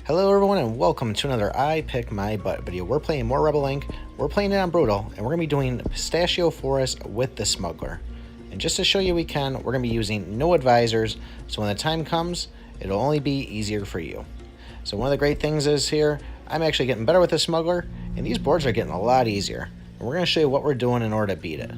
Hello everyone and welcome to another I Pick My Butt video. We're playing more Rebel Inc. We're playing it on Brutal, and we're going to be doing Pistachio Forest with the Smuggler. And just to show you we can, we're going to be using no advisors, so when the time comes, it'll only be easier for you. So one of the great things is here, I'm actually getting better with the Smuggler, and these boards are getting a lot easier. And we're going to show you what we're doing in order to beat it.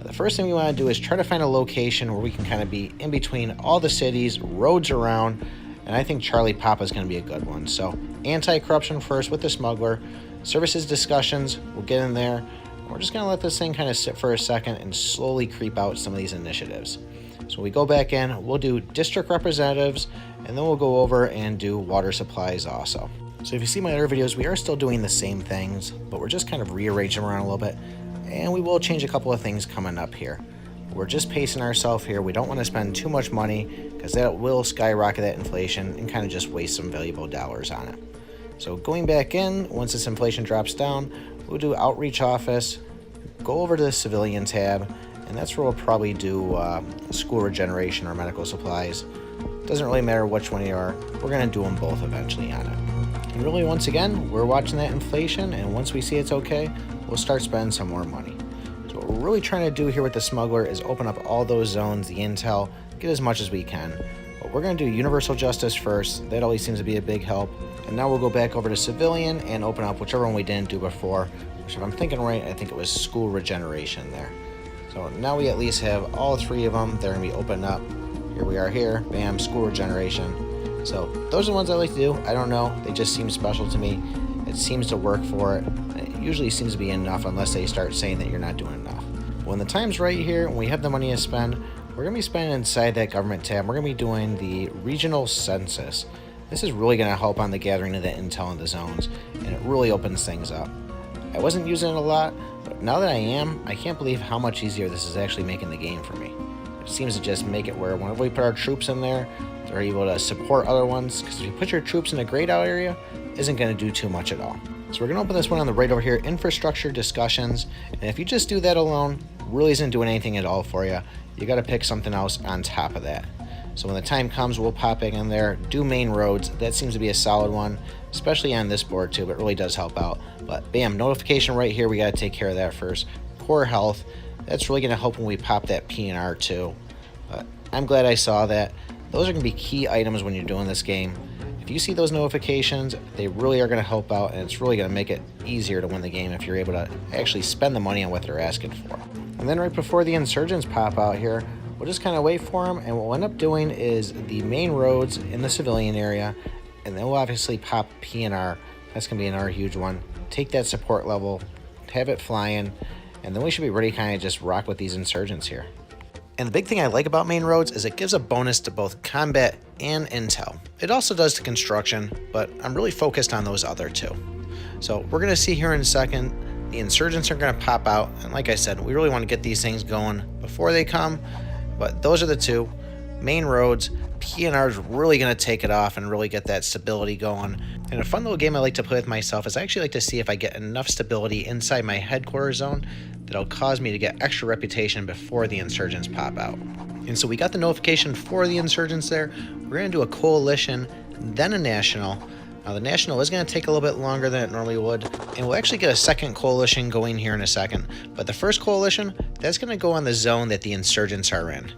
The first thing we want to do is try to find a location where we can kind of be in between all the cities, roads around, and I think Charlie Papa is going to be a good one. So anti-corruption first with the Smuggler, services discussions, we'll get in there. We're just going to let this thing kind of sit for a second and slowly creep out some of these initiatives. So when we go back in, we'll do district representatives, and then we'll go over and do water supplies also. So if you see my other videos, we are still doing the same things, but we're just kind of rearranging them around a little bit, and we will change a couple of things coming up here. We're just pacing ourselves here. We don't want to spend too much money because that will skyrocket that inflation and kind of just waste some valuable dollars on it. So going back in, once this inflation drops down, we'll do outreach office, go over to the civilian tab, and that's where we'll probably do school regeneration or medical supplies. Doesn't really matter which one you are. We're going to do them both eventually on it. And really, once again, we're watching that inflation, and once we see it's okay, we'll start spending some more money. What we're really trying to do here with the Smuggler is open up all those zones, the intel, get as much as we can. But we're going to do universal justice first. That always seems to be a big help. And now we'll go back over to civilian and open up whichever one we didn't do before, which if I'm thinking right, I think it was school regeneration there. So now we at least have all three of them. They're going to be opened up. Here we are here. Bam, school regeneration. So those are the ones I like to do. I don't know. They just seem special to me. It seems to work for it. It usually seems to be enough unless they start saying that you're not doing enough. When the time's right here, when we have the money to spend, we're going to be spending inside that government tab. We're going to be doing the regional census. This is really going to help on the gathering of the intel in the zones, and it really opens things up. I wasn't using it a lot, but now that I am, I can't believe how much easier this is actually making the game for me. It seems to just make it where whenever we put our troops in there, they're able to support other ones, because if you put your troops in a grayed out area, it isn't going to do too much at all. So we're going to open this one on the right over here, infrastructure discussions, and if you just do that alone, really isn't doing anything at all for you. You got to pick something else on top of that. So when the time comes, we'll pop back in there, do main roads. That seems to be a solid one, especially on this board too. It really does help out. But bam, notification right here. We got to take care of that first. Core health. That's really going to help when we pop that P&R too. But I'm glad I saw that. Those are going to be key items when you're doing this game. If you see those notifications, they really are going to help out, and it's really going to make it easier to win the game if you're able to actually spend the money on what they're asking for. And then right before the insurgents pop out here, we'll just kind of wait for them, and what we'll end up doing is the main roads in the civilian area, and then we'll obviously pop P&R. That's going to be another huge one. Take that support level, have it flying, and then we should be ready to kind of just rock with these insurgents here. And the big thing I like about main roads is it gives a bonus to both combat and intel. It also does to construction, but I'm really focused on those other two. So we're going to see here in a second, the insurgents are going to pop out. And like I said, we really want to get these things going before they come. But those are the two. Main roads, P&R is really going to take it off and really get that stability going. And a fun little game I like to play with myself is I actually like to see if I get enough stability inside my headquarters zone that'll cause me to get extra reputation before the insurgents pop out. And so we got the notification for the insurgents there. We're going to do a coalition, then a national. Now the national is going to take a little bit longer than it normally would, and we'll actually get a second coalition going here in a second. But the first coalition, that's going to go on the zone that the insurgents are in.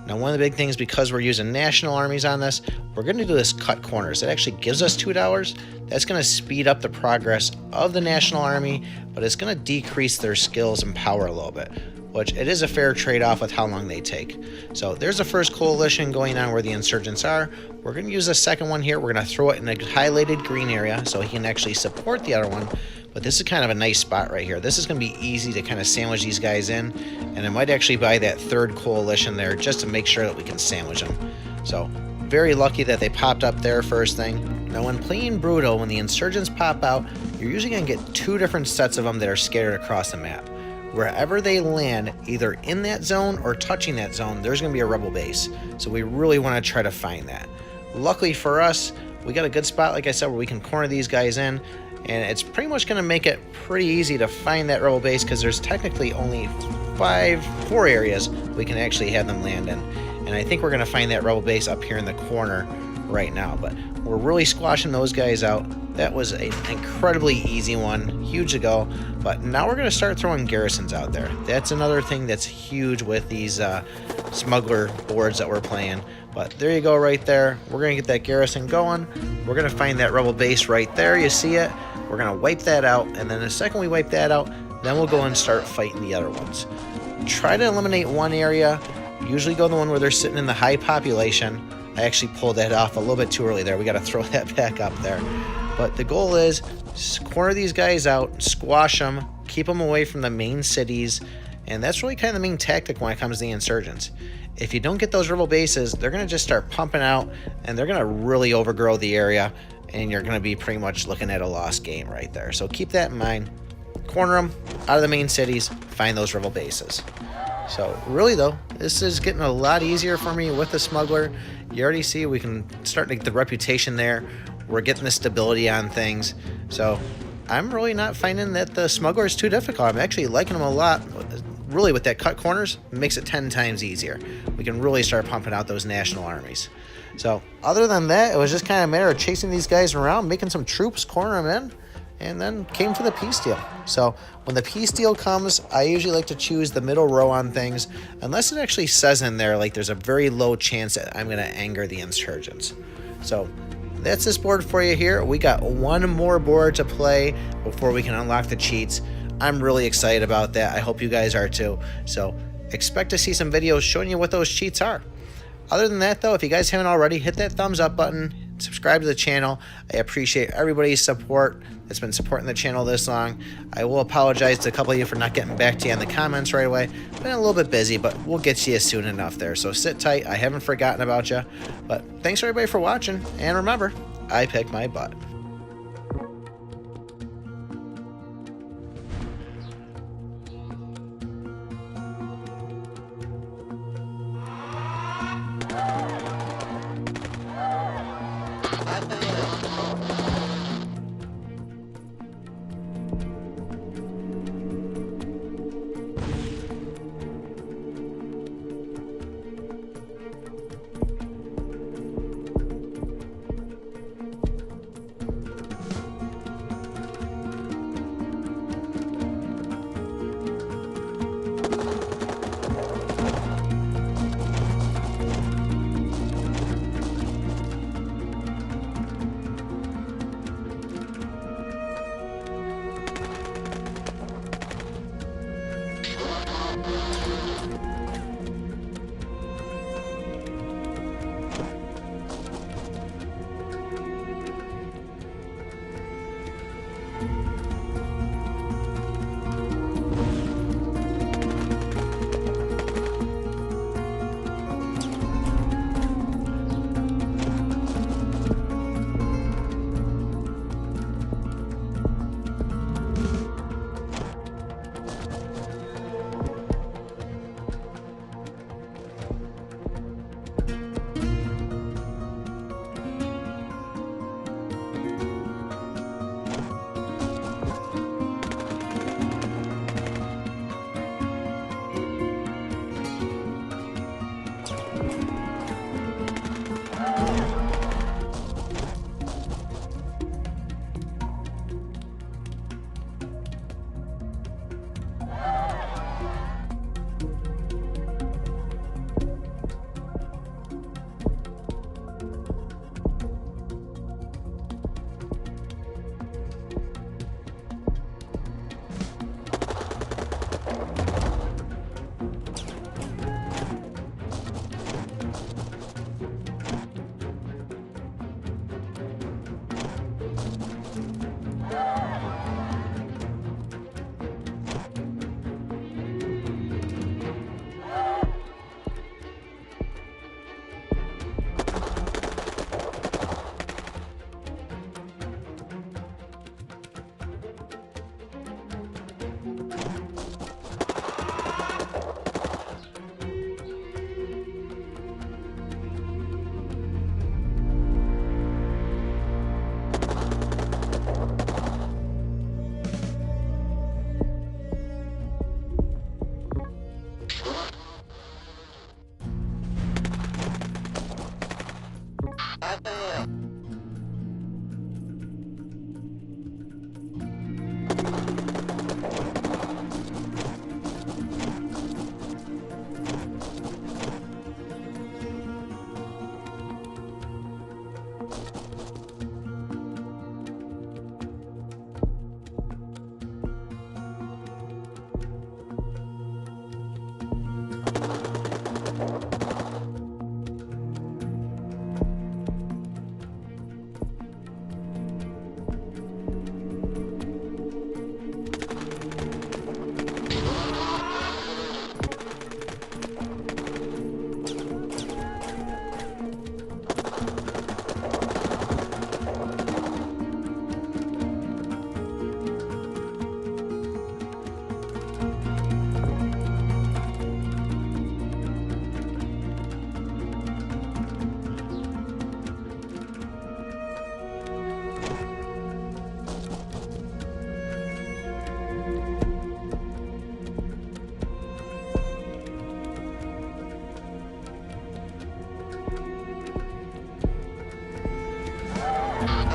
Now one of the big things, because we're using national armies on this, we're going to do this cut corners. It actually gives us $2. That's going to speed up the progress of the national army, but it's going to decrease their skills and power a little bit, which it is a fair trade-off with how long they take. So there's the first coalition going on where the insurgents are. We're going to use the second one here. We're going to throw it in a highlighted green area so he can actually support the other one. But this is kind of a nice spot right here. This is going to be easy to kind of sandwich these guys in, and I might actually buy that third coalition there just to make sure that we can sandwich them. So very lucky that they popped up there first thing. Now when playing Brutal, when the insurgents pop out, you're usually going to get two different sets of them that are scattered across the map. Wherever they land, either in that zone or touching that zone, there's going to be a rebel base. So we really want to try to find that. Luckily for us, we got a good spot, like I said, where we can corner these guys in. And it's pretty much going to make it pretty easy to find that rebel base because there's technically only four areas we can actually have them land in. And I think we're going to find that rebel base up here in the corner right now. But we're really squashing those guys out. That was an incredibly easy one, huge to go. But now we're going to start throwing garrisons out there. That's another thing that's huge with these smuggler boards that we're playing. But there you go right there. We're going to get that garrison going. We're going to find that rebel base right there. You see it? We're going to wipe that out. And then the second we wipe that out, then we'll go and start fighting the other ones. Try to eliminate one area. Usually go the one where they're sitting in the high population. I actually pulled that off a little bit too early there. We got to throw that back up there. But the goal is corner these guys out, squash them, keep them away from the main cities, and that's really kind of the main tactic when it comes to the insurgents. If you don't get those rebel bases, they're going to just start pumping out, and they're going to really overgrow the area, and you're going to be pretty much looking at a lost game right there. So keep that in mind. Corner them out of the main cities, find those rebel bases. So really though, this is getting a lot easier for me with the smuggler. You already see we can start to get the reputation there. We're getting the stability on things. So I'm really not finding that the smuggler is too difficult. I'm actually liking them a lot. Really with that cut corners, it makes it 10 times easier. We can really start pumping out those national armies. So other than that, it was just kind of a matter of chasing these guys around, making some troops, corner them in, and then came for the peace deal. So when the peace deal comes, I usually like to choose the middle row on things, unless it actually says in there like there's a very low chance that I'm going to anger the insurgents. So that's this board for you here. We got one more board to play before we can unlock the cheats. I'm really excited about that. I hope you guys are too. So expect to see some videos showing you what those cheats are. Other than that though, if you guys haven't already, hit that thumbs up button, subscribe to the channel. I appreciate everybody's support that's been supporting the channel this long. I will apologize to a couple of you for not getting back to you in the comments right away. Been a little bit busy, but we'll get to you soon enough there. So sit tight. I haven't forgotten about you. But thanks everybody for watching. And remember, I pick my butt.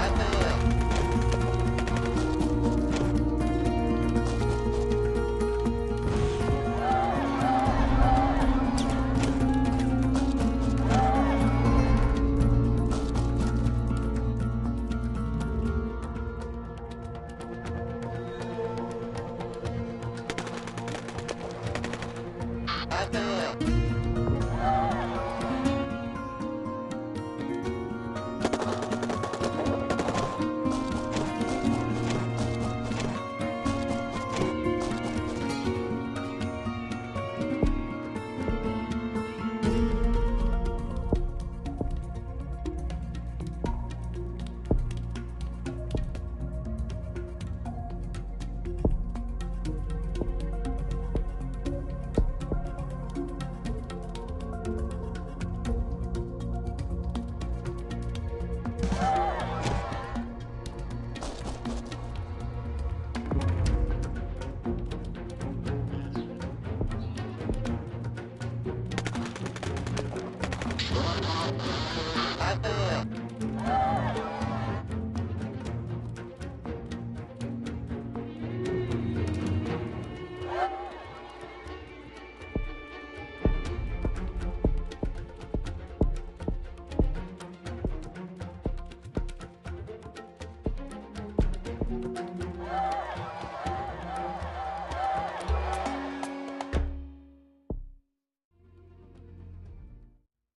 Bye-bye.